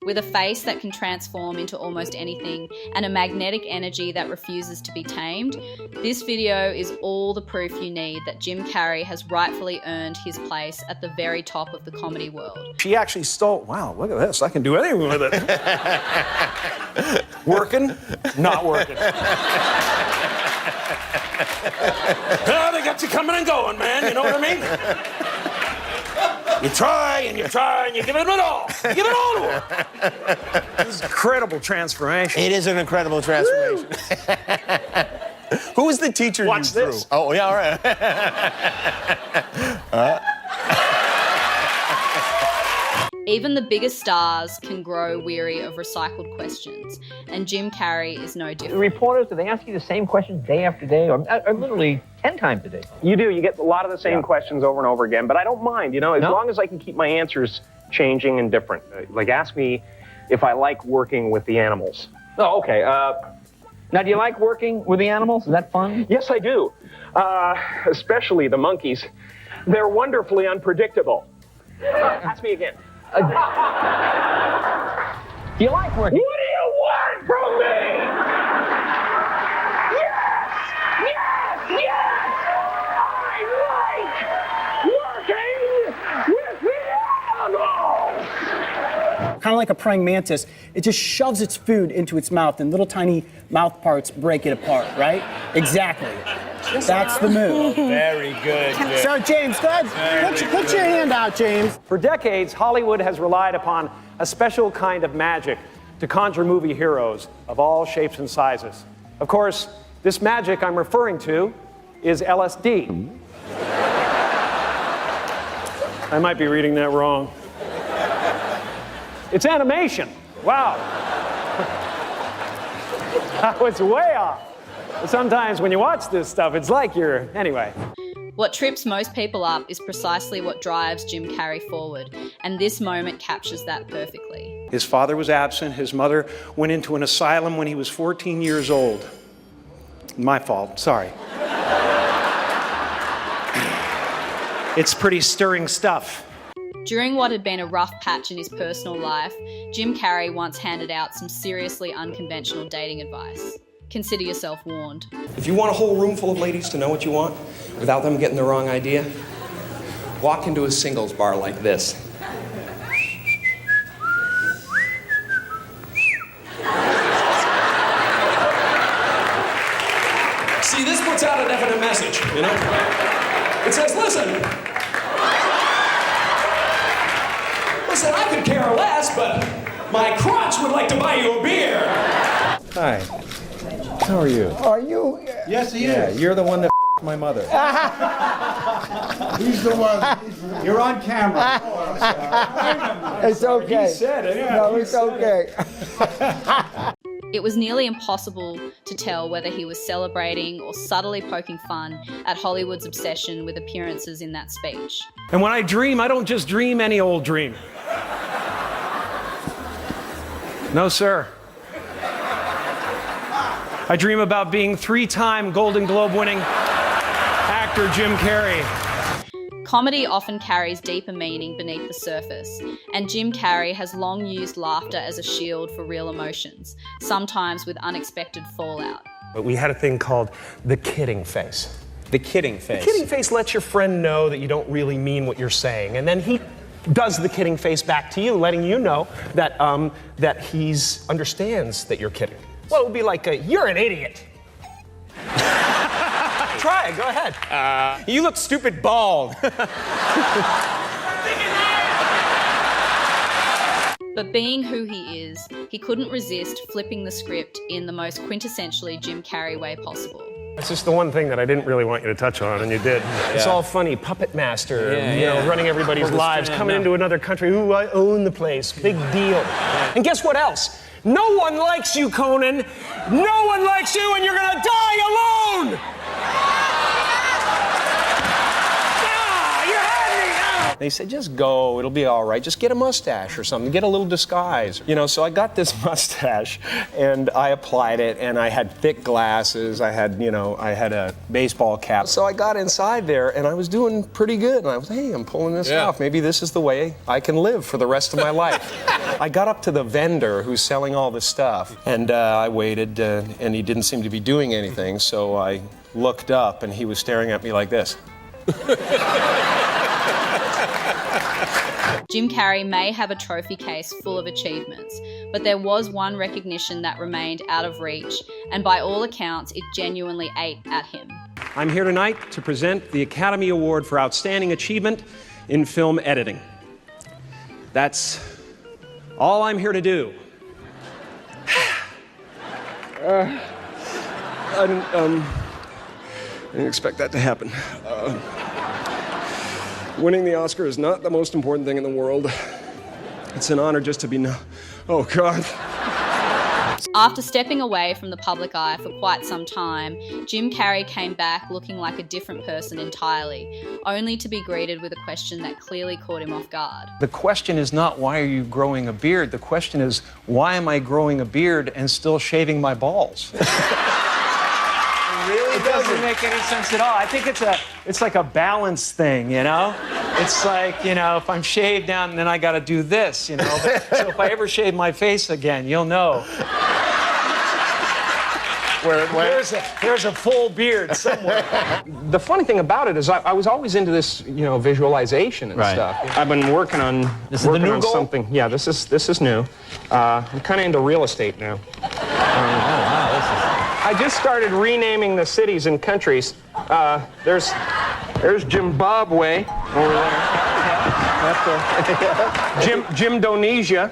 With a face that can transform into almost anything and a magnetic energy that refuses to be tamed, this video is all the proof you need that Jim Carrey has rightfully earned his place at the very top of the comedy world. She actually stole, wow, look at this, I can do anything with it. Working, not working. Oh, they got you coming and going, man, you know what I mean? You try and you try and you give it all. You give it all to her. This is an incredible transformation. It is an incredible transformation. Who was the teacher you Watch threw? this. Oh, yeah, all right. Even the biggest stars can grow weary of recycled questions, and Jim Carrey is no The different. reporters, do they ask you the same questions day after day, or literally 10 times a day? You do. You get a lot of the same questions over and over again, but I don't mind, you know, as No? long as I can keep my answers changing and different. Like, ask me if I like working with the animals. Oh, okay. Now, do you like working with the animals? Is that fun? Yes, I do. Especially the monkeys. They're wonderfully unpredictable. Ask me again. Do you like working? What do you want from me? Yes! Yes! Yes! I like working with the animals! Kind of like a praying mantis, it just shoves its food into its mouth and little tiny mouth parts break it apart, right? Exactly. That's the move. Very good. So, James, go ahead. Put your hand out, James. For decades, Hollywood has relied upon a special kind of magic to conjure movie heroes of all shapes and sizes. Of course, this magic I'm referring to is LSD. I might be reading that wrong. It's animation. Wow. I was way off. Sometimes when you watch this stuff, it's like you're... Anyway. What trips most people up is precisely what drives Jim Carrey forward, and this moment captures that perfectly. His father was absent. His mother went into an asylum when he was 14 years old. My fault, sorry. It's pretty stirring stuff. During what had been a rough patch in his personal life, Jim Carrey once handed out some seriously unconventional dating advice. Consider yourself warned. If you want a whole room full of ladies to know what you want without them getting the wrong idea, walk into a singles bar like this. See, this puts out a definite message, you know? It says, listen, I could care less, but my crotch would like to buy you a beer. Hi. How are you? Are you? Yes, he is. You're the one that my mother. He's the one. You're on camera. It's okay. He said it. Yeah, No, it's okay. It was nearly impossible to tell whether he was celebrating or subtly poking fun at Hollywood's obsession with appearances in that speech. And when I dream, I don't just dream any old dream. No, sir. I dream about being 3-time Golden Globe winning actor Jim Carrey. Comedy often carries deeper meaning beneath the surface, and Jim Carrey has long used laughter as a shield for real emotions, sometimes with unexpected fallout. But we had a thing called the kidding face. The kidding face. The kidding face lets your friend know that you don't really mean what you're saying, and then he does the kidding face back to you, letting you know that that he understands that you're kidding. Well, it would be like, you're an idiot. Try it, go ahead. You look stupid bald. But being who he is, he couldn't resist flipping the script in the most quintessentially Jim Carrey way possible. It's just the one thing that I didn't really want you to touch on, and you did. It's all funny, puppet master, you know, running everybody's lives, coming into another country. Ooh, I own the place, big deal. And guess what else? No one likes you, Conan. No one likes you, and you're gonna die alone! They said, just go, it'll be all right. Just get a mustache or something, get a little disguise. You know, so I got this mustache and I applied it and I had thick glasses. I had a baseball cap. So I got inside there and I was doing pretty good. And I was, hey, I'm pulling this off. Maybe this is the way I can live for the rest of my life. I got up to the vendor who's selling all this stuff and I waited and he didn't seem to be doing anything. So I looked up and he was staring at me like this. Jim Carrey may have a trophy case full of achievements, but there was one recognition that remained out of reach, and by all accounts, it genuinely ate at him. I'm here tonight to present the Academy Award for Outstanding Achievement in Film Editing. That's all I'm here to do. I didn't expect that to happen. Winning the Oscar is not the most important thing in the world. It's an honor just to be oh, God. After stepping away from the public eye for quite some time, Jim Carrey came back looking like a different person entirely, only to be greeted with a question that clearly caught him off guard. The question is not, why are you growing a beard? The question is, why am I growing a beard and still shaving my balls? It doesn't make any sense at all. I think it's like a balance thing, you know? It's like, you know, if I'm shaved down, then I got to do this, you know? So if I ever shave my face again, you'll know. There's a full beard somewhere. The funny thing about it is I was always into this, you know, visualization and stuff. I've been working on something. Yeah, this is new. I'm kind of into real estate now. I just started renaming the cities and countries. There's Zimbabwe over there. Jimdonesia.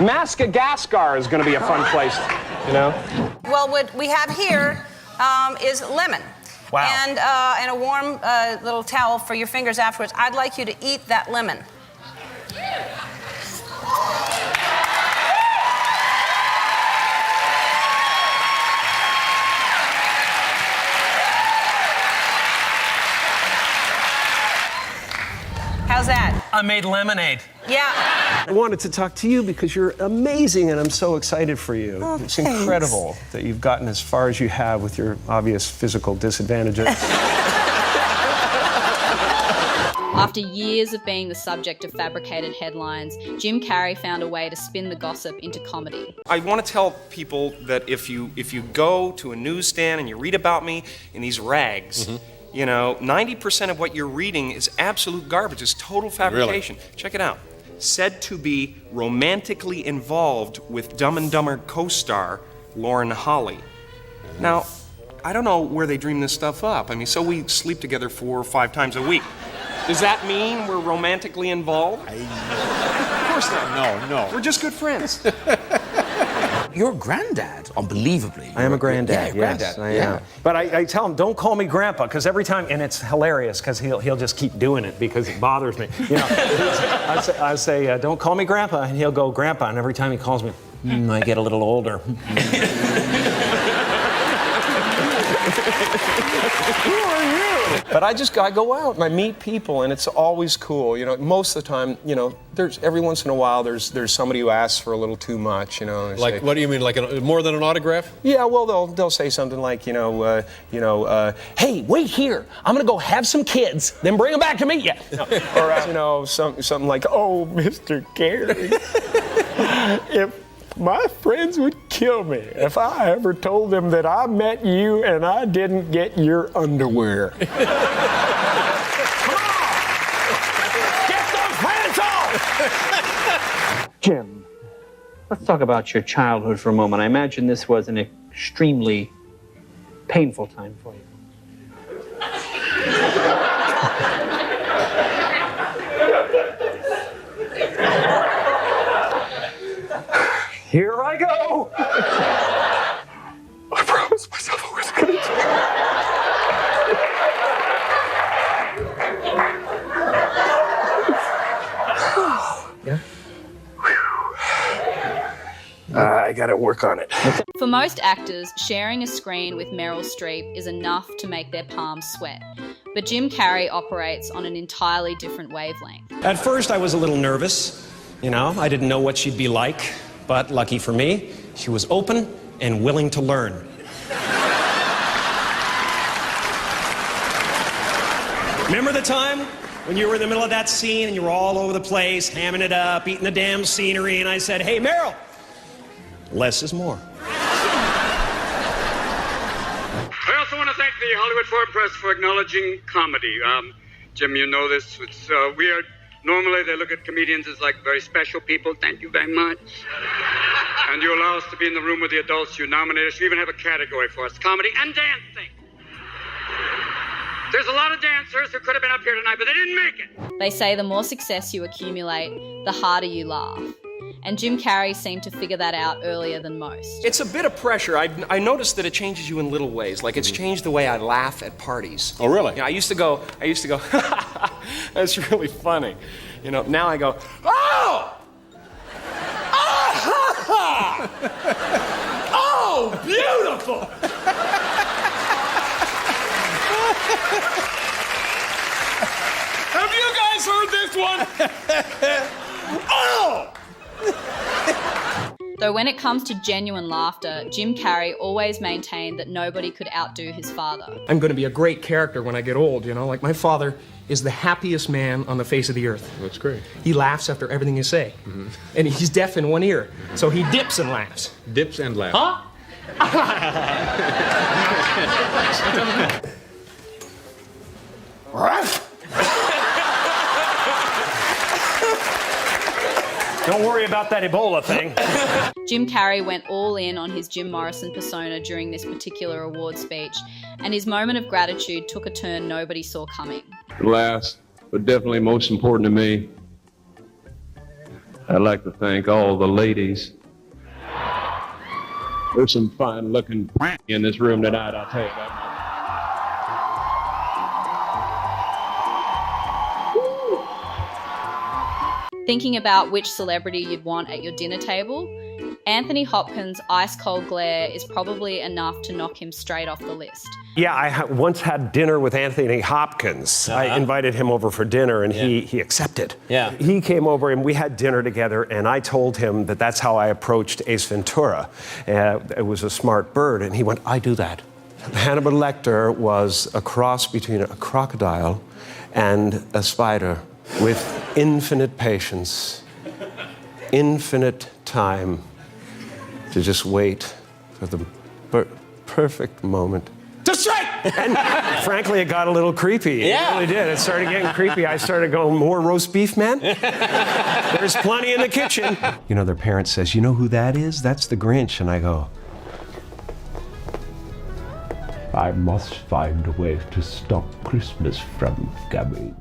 Madagascar is going to be a fun place, you know. Well, what we have here is lemon. Wow. And a warm little towel for your fingers afterwards. I'd like you to eat that lemon. How's that? I made lemonade. Yeah. I wanted to talk to you because you're amazing and I'm so excited for you. Oh, it's thanks. incredible that you've gotten as far as you have with your obvious physical disadvantages. After years of being the subject of fabricated headlines, Jim Carrey found a way to spin the gossip into comedy. I want to tell people that if you go to a newsstand and you read about me in these rags, you know, 90% of what you're reading is absolute garbage. It's total fabrication. Really? Check it out. Said to be romantically involved with Dumb and Dumber co-star Lauren Holly. Now, I don't know where they dream this stuff up. I mean, so we sleep together 4 or 5 times a week. Does that mean we're romantically involved? Of course not. No. We're just good friends. You're a granddad, unbelievably. I am a granddad, yeah, yes, granddad. I am. But I tell him, don't call me grandpa, because every time, and it's hilarious, because he'll just keep doing it because it bothers me. You know, I say, don't call me grandpa, and he'll go grandpa, and every time he calls me, I get a little older. Who are you? But I go out and I meet people and it's always cool. You know, most of the time, you know, every once in a while there's somebody who asks for a little too much. You know, Like, what do you mean? Like more than an autograph? Yeah, well, they'll say something like, hey, wait here. I'm gonna go have some kids, then bring them back to meet you. Or you know, something like, oh, Mr. Carrey, if my friends would kill me if I ever told them that I met you and I didn't get your underwear. Come on! Get those pants off! Jim, let's talk about your childhood for a moment. I imagine this was an extremely painful time for you. Here I go! I promised myself I was gonna do it. I gotta work on it. For most actors, sharing a screen with Meryl Streep is enough to make their palms sweat. But Jim Carrey operates on an entirely different wavelength. At first, I was a little nervous. You know, I didn't know what she'd be like. But lucky for me, she was open and willing to learn. Remember the time when you were in the middle of that scene and you were all over the place, hamming it up, eating the damn scenery, and I said, "Hey, Meryl, less is more." I also want to thank the Hollywood Foreign Press for acknowledging comedy. Jim, you know this. It's weird. Normally they look at comedians as like very special people. Thank you very much. And you allow us to be in the room with the adults. You nominate us. You even have a category for us, comedy and dancing. There's a lot of dancers who could have been up here tonight, but they didn't make it. They say the more success you accumulate, the harder you laugh. And Jim Carrey seemed to figure that out earlier than most. It's a bit of pressure. I noticed that it changes you in little ways. Like it's changed the way I laugh at parties. Oh, really? You know, I used to go, that's really funny. You know, now I go, oh! Ah! Oh, beautiful! Have you guys heard this one? Oh! Though when it comes to genuine laughter, Jim Carrey always maintained that nobody could outdo his father. I'm going to be a great character when I get old, you know? Like, my father is the happiest man on the face of the earth. That's great. He laughs after everything you say. Mm-hmm. And he's deaf in one ear, so he dips and laughs. Dips and laughs. Huh? Don't worry about that Ebola thing. Jim Carrey went all in on his Jim Morrison persona during this particular award speech, and his moment of gratitude took a turn nobody saw coming. Last, but definitely most important to me, I'd like to thank all the ladies. There's some fine-looking in this room tonight, I'll tell you that much. Thinking about which celebrity you'd want at your dinner table, Anthony Hopkins' ice-cold glare is probably enough to knock him straight off the list. Yeah, I once had dinner with Anthony Hopkins. I invited him over for dinner, and he accepted. Yeah. He came over, and we had dinner together, and I told him that that's how I approached Ace Ventura. It was a smart bird, and he went, "I do that." Hannibal Lecter was a cross between a crocodile and a spider with infinite patience, infinite time to just wait for the perfect moment to strike! And frankly, it got a little creepy. Yeah. It really did. It started getting creepy. I started going, "More roast beef, man? There's plenty in the kitchen." You know, their parent says, "You know who that is? That's the Grinch." And I go, "I must find a way to stop Christmas from coming."